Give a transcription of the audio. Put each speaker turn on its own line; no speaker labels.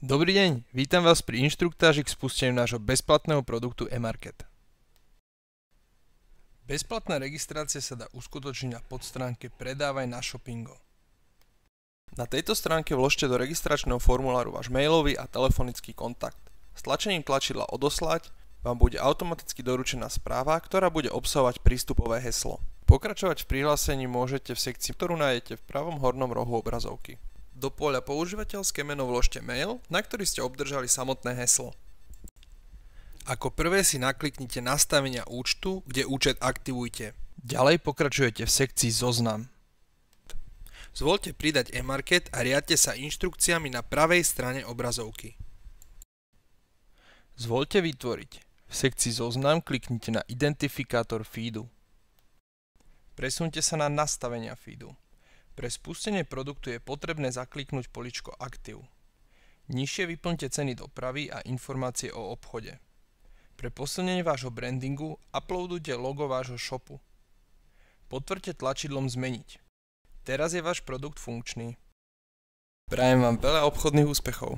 Dobrý deň, vítam vás pri inštruktáži k spusteniu nášho bezplatného produktu eMarket. Bezplatná registrácia sa dá uskutočniť na podstránke Predávaj na Shopingo. Na tejto stránke vložte do registračného formuláru váš mailový a telefonický kontakt. Stlačením tlačidla Odoslať vám bude automaticky doručená správa, ktorá bude obsahovať prístupové heslo. Pokračovať v prihlásení môžete v sekcii, ktorú nájdete v pravom hornom rohu obrazovky. Do poľa používateľské meno vložte mail, na ktorý ste obdržali samotné heslo. Ako prvé si nakliknite Nastavenia účtu, kde účet aktivujte. Ďalej pokračujete v sekcii Zoznam. Zvoľte Pridať eMarket a riadte sa inštrukciami na pravej strane obrazovky. Zvoľte Vytvoriť. V sekcii Zoznam kliknite na identifikátor feedu. Presuňte sa na Nastavenia feedu. Pre spustenie produktu je potrebné zakliknúť poličko Aktív. Nižšie vyplňte ceny dopravy a informácie o obchode. Pre posilnenie vášho brandingu uploadujte logo vášho shopu. Potvrďte tlačidlom Zmeniť. Teraz je váš produkt funkčný. Prajem vám veľa obchodných úspechov.